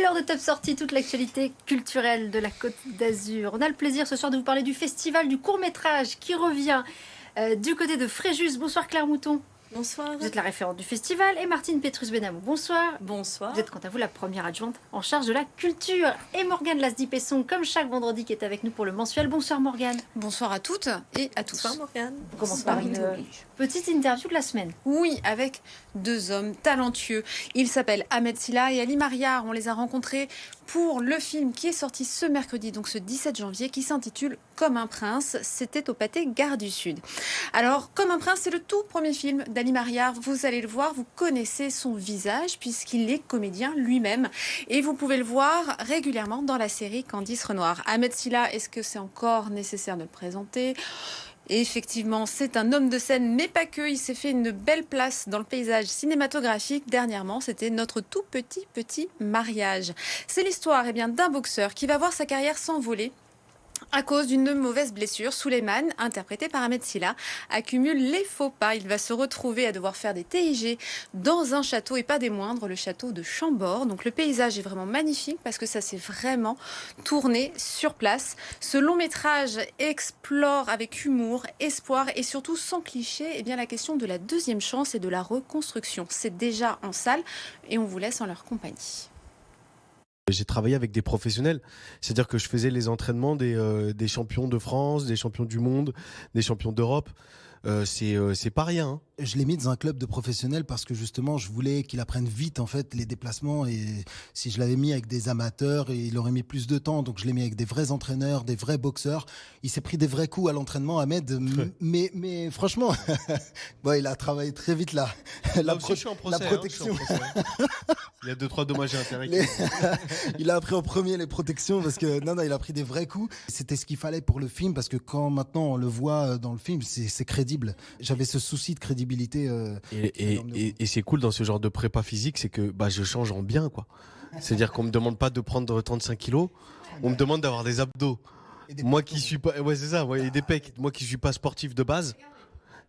l'heure de Top Sortie, toute l'actualité culturelle de la Côte d'Azur. On a le plaisir ce soir de vous parler du festival du court-métrage qui revient du côté de Fréjus. Bonsoir Claire Mouton. Bonsoir. Vous êtes la référente du festival et Martine Petrus-Benamou. Bonsoir. Bonsoir. Vous êtes quant à vous la première adjointe en charge de la culture. Et Morgane Lasdi-Pesson, comme chaque vendredi, qui est avec nous pour le mensuel. Bonsoir Morgane. Bonsoir à toutes et à tous. Bonsoir Morgane. On commence par une petite interview de la semaine. Oui, avec deux hommes talentueux. Ils s'appellent Ahmed Silla et Ali Mariar. On les a rencontrés pour le film qui est sorti ce mercredi, donc ce 17 janvier, qui s'intitule Comme un prince. C'était au Pâté Gare du Sud. Alors, Comme un prince, c'est le tout premier film d'Ali Mariar. Vous allez le voir, vous connaissez son visage puisqu'il est comédien lui-même. Et vous pouvez le voir régulièrement dans la série Candice Renoir. Ahmed Silla, est-ce que c'est encore nécessaire de le présenter ? Et effectivement, c'est un homme de scène, mais pas que. Il s'est fait une belle place dans le paysage cinématographique. Dernièrement, c'était notre tout petit mariage. C'est l'histoire d'un boxeur qui va voir sa carrière s'envoler à cause d'une mauvaise blessure. Souleymane, interprété par Ahmed Silla, accumule les faux pas. Il va se retrouver à devoir faire des TIG dans un château, et pas des moindres, le château de Chambord. Donc le paysage est vraiment magnifique parce que ça s'est vraiment tourné sur place. Ce long métrage explore avec humour, espoir et surtout sans cliché la question de la deuxième chance et de la reconstruction. C'est déjà en salle et on vous laisse en leur compagnie. J'ai travaillé avec des professionnels, c'est-à-dire que je faisais les entraînements des champions de France, des champions du monde, des champions d'Europe. C'est pas rien. Hein. Je l'ai mis dans un club de professionnels parce que justement, je voulais qu'il apprenne vite en fait les déplacements, et si je l'avais mis avec des amateurs, il aurait mis plus de temps. Donc je l'ai mis avec des vrais entraîneurs, des vrais boxeurs. Il s'est pris des vrais coups à l'entraînement, Ahmed, mais franchement, bon, il a travaillé très vite là. La protection. Il y a 2-3 dommages et intérêts. Il a appris en premier les protections parce que non, il a pris des vrais coups. C'était ce qu'il fallait pour le film parce que quand maintenant on le voit dans le film, c'est crédible. J'avais ce souci de crédibilité. Et c'est cool dans ce genre de prépa physique, c'est que je change en bien, quoi. C'est-à-dire qu'on me demande pas de prendre 35 kilos, on me demande d'avoir des abdos. Moi qui suis pas, c'est ça, et des pecs. Moi qui suis pas sportif de base,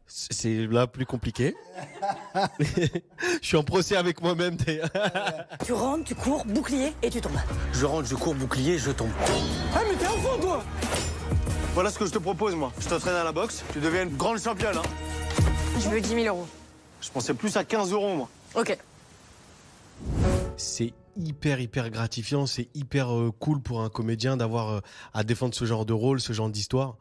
c'est là plus compliqué. Je suis en procès avec moi-même. Tu rentres, tu cours, bouclier et tu tombes. Je rentre, je cours, bouclier, je tombe. Ah mais t'es un fond toi. Voilà ce que je te propose, moi. Je t'entraîne à la boxe, tu deviens une grande championne. Hein. Je veux 10 000 euros. Je pensais plus à 15 euros, moi. Ok. C'est hyper gratifiant, c'est hyper cool pour un comédien d'avoir à défendre ce genre de rôle, ce genre d'histoire.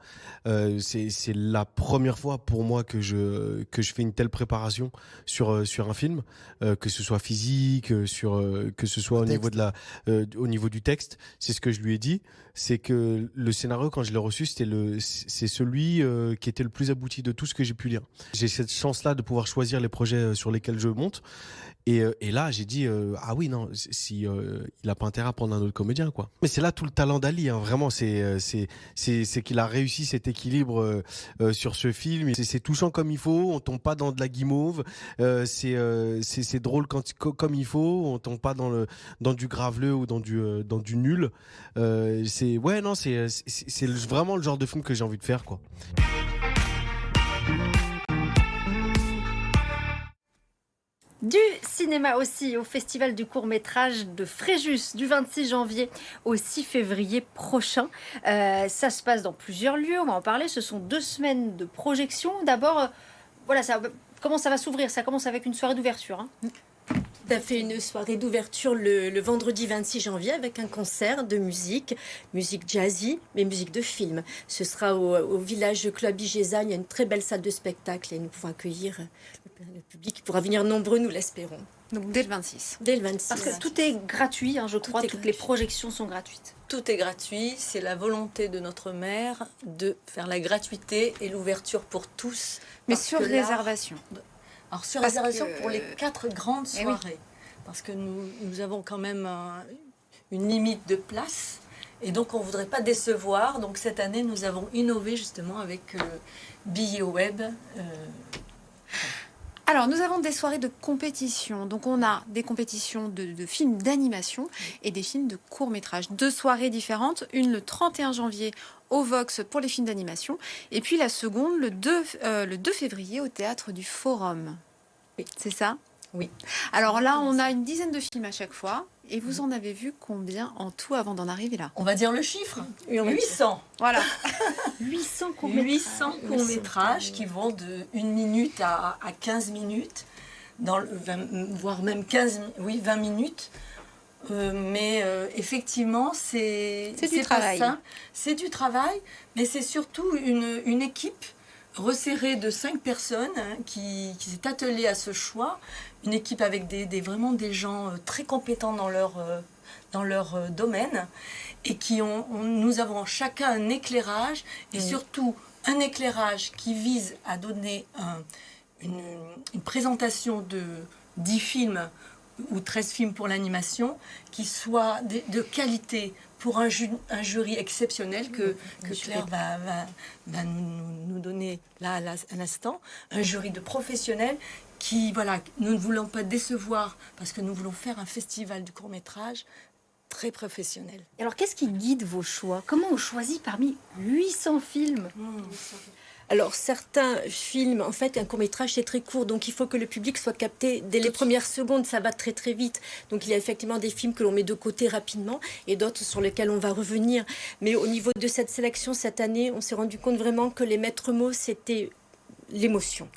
C'est la première fois pour moi que je fais une telle préparation sur un film, que ce soit physique, que ce soit au niveau du texte. C'est ce que je lui ai dit, c'est que le scénario, quand je l'ai reçu, c'est celui qui était le plus abouti de tout ce que j'ai pu lire. J'ai cette chance-là de pouvoir choisir les projets sur lesquels je monte. Et là, j'ai dit ah oui, non, si il a pas intérêt à prendre un autre comédien, quoi. Mais c'est là tout le talent d'Ali, hein, vraiment. C'est qu'il a réussi cet équilibre sur ce film. C'est touchant comme il faut. On tombe pas dans de la guimauve. C'est drôle comme il faut. On tombe pas dans du graveleux ou dans du nul. C'est vraiment le genre de film que j'ai envie de faire, quoi. Du cinéma aussi au Festival du court-métrage de Fréjus du 26 janvier au 6 février prochain. Ça se passe dans plusieurs lieux, on va en parler. Ce sont 2 semaines de projection. D'abord, comment ça va s'ouvrir ? Ça commence avec une soirée d'ouverture. Hein. Tout à fait, une soirée d'ouverture le vendredi 26 janvier avec un concert de musique jazzy, mais musique de film. Ce sera au village Club Igéza. Il y a une très belle salle de spectacle et nous pouvons accueillir le public qui pourra venir nombreux, nous l'espérons. Donc dès le 26. Dès le 26. Parce que tout est gratuit, je crois, toutes les projections sont gratuites. Tout est gratuit, c'est la volonté de notre maire de faire la gratuité et l'ouverture pour tous. Mais sur réservation. Alors sur réservation pour les 4 grandes soirées, parce que nous avons quand même une limite de place, et donc on ne voudrait pas décevoir. Donc cette année, nous avons innové justement avec billets web. Alors, nous avons des soirées de compétition. Donc, on a des compétitions de films d'animation et des films de court-métrage. 2 soirées différentes. Une le 31 janvier au Vox pour les films d'animation. Et puis la seconde, le 2 février, au Théâtre du Forum. Oui. C'est ça ? Oui. Alors là, on a une dizaine de films à chaque fois. Et vous en avez vu combien en tout avant d'en arriver là? On va dire le chiffre. 800. Voilà. 800 courts-métrages. 800 courts-métrages qui vont de 1 minute à 15 minutes, voire même 20 minutes. Effectivement, c'est du travail. C'est du travail, mais c'est surtout une équipe resserrée de 5 personnes qui s'est attelée à ce choix. Une équipe avec vraiment des gens très compétents dans leur domaine et nous avons chacun un éclairage et surtout un éclairage qui vise à donner une présentation de 10 films ou 13 films pour l'animation qui soit de qualité pour un jury exceptionnel que Claire va nous donner là à l'instant, un jury de professionnels qui, voilà, nous ne voulons pas décevoir parce que nous voulons faire un festival du court-métrage très professionnel. Alors, qu'est-ce qui guide vos choix? Comment on choisit parmi 800 films? Alors, certains films, en fait, un court-métrage, c'est très court, donc il faut que le public soit capté dès les premières secondes, ça va très très vite. Donc, il y a effectivement des films que l'on met de côté rapidement et d'autres sur lesquels on va revenir. Mais au niveau de cette sélection, cette année, on s'est rendu compte vraiment que les maîtres mots, c'était l'émotion.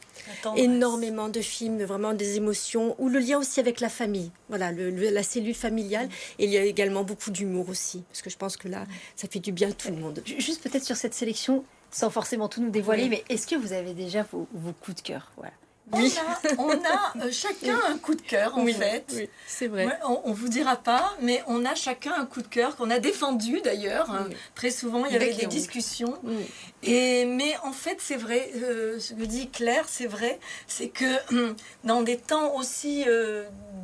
Énormément de films, vraiment des émotions, ou le lien aussi avec la famille, voilà, la cellule familiale. Et il y a également beaucoup d'humour aussi, parce que je pense que là, ça fait du bien à tout le monde. Juste peut-être sur cette sélection, sans forcément tout nous dévoiler, mais est-ce que vous avez déjà vos coups de cœur? Voilà. Oui. On a chacun un coup de cœur, en fait. Oui, c'est vrai. Ouais, on ne vous dira pas, mais on a chacun un coup de cœur qu'on a défendu d'ailleurs. Oui. Très souvent, il y avait des discussions. Oui. Mais en fait, c'est vrai, ce que dit Claire, c'est vrai, c'est que dans des temps aussi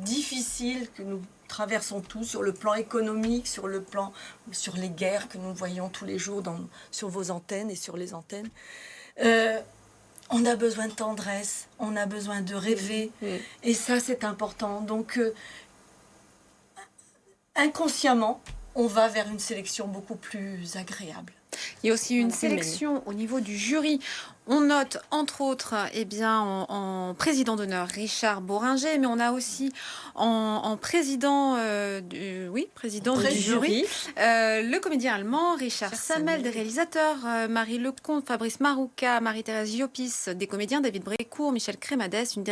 difficiles que nous traversons tous, sur le plan économique, sur les guerres que nous voyons tous les jours sur vos antennes et sur les antennes, on a besoin de tendresse, on a besoin de rêver, et ça c'est important. Donc inconsciemment, on va vers une sélection beaucoup plus agréable. Il y a aussi une sélection au niveau du jury. On note, entre autres, en président d'honneur Richard Boringer, mais on a aussi en président, président du jury, le comédien allemand Richard Sammel, des réalisateurs Marie Lecomte, Fabrice Marouka, Marie-Thérèse Llopis, des comédiens David Brécourt, Michel Crémades, une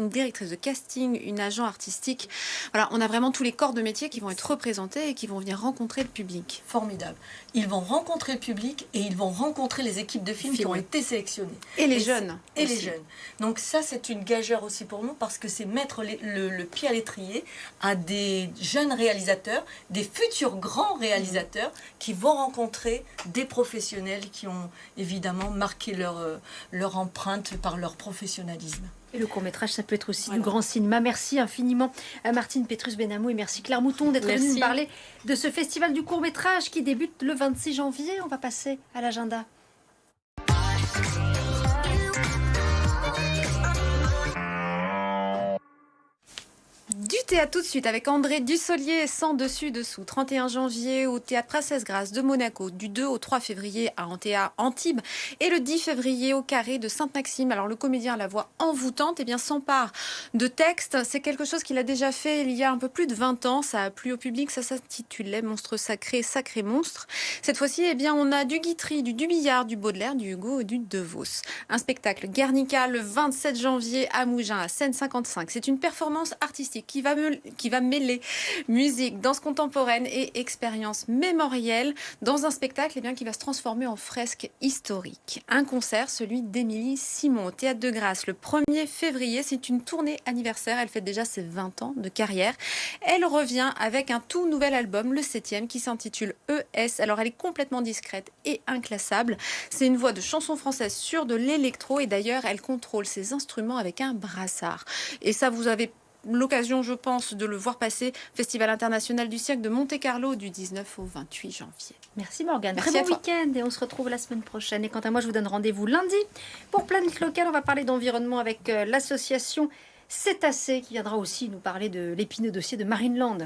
directrice de casting, une agent artistique. Voilà, on a vraiment tous les corps de métier qui vont être représentés et qui vont venir rencontrer le public. Formidable. Ils vont rencontrer le public et ils vont rencontrer les équipes de films qui ont été sélectionnées. Et les jeunes. Et les jeunes. Donc ça, c'est une gageure aussi pour nous parce que c'est mettre le pied à l'étrier à des jeunes réalisateurs, des futurs grands réalisateurs qui vont rencontrer des professionnels qui ont évidemment marqué leur empreinte par leur professionnalisme. Et le court-métrage, ça peut être aussi du grand cinéma. Merci infiniment à Martine Pétrus-Benamou et merci Claire Mouton d'être venue nous parler de ce festival du court-métrage qui débute le 26 janvier. On va passer à l'agenda. Du théâtre tout de suite avec André Dussolier, Sans dessus dessous, 31 janvier au théâtre Princesse Grace de Monaco, du 2 au 3 février à Antea Antibes et le 10 février au Carré de Sainte-Maxime. Alors le comédien à la voix envoûtante s'empare de textes. C'est quelque chose qu'il a déjà fait il y a un peu plus de 20 ans. Ça a plu au public, ça s'intitulait Monstre sacré, sacré monstre. Cette fois-ci, on a du Guitry, du Billard, du Baudelaire, du Hugo et du De Vos. Un spectacle Guernica le 27 janvier à Mougins, à Seine 55. C'est une performance artistique qui va mêler musique, danse contemporaine et expérience mémorielle dans un spectacle qui va se transformer en fresque historique. Un concert, celui d'Émilie Simon au Théâtre de Grasse le 1er février. C'est une tournée anniversaire, elle fête déjà ses 20 ans de carrière. Elle revient avec un tout nouvel album, le 7e, qui s'intitule ES. Alors elle est complètement discrète et inclassable. C'est une voix de chanson française sur de l'électro et d'ailleurs elle contrôle ses instruments avec un brassard. Et ça, vous avez l'occasion, je pense, de le voir passer Festival international du siècle de Monte-Carlo du 19 au 28 janvier. Merci Morgane. Merci Très bon à toi. week-end et on se retrouve la semaine prochaine. Et quant à moi, je vous donne rendez-vous lundi pour Planète Locale. On va parler d'environnement avec l'association Cétacé qui viendra aussi nous parler de l'épineux dossier de Marine Land.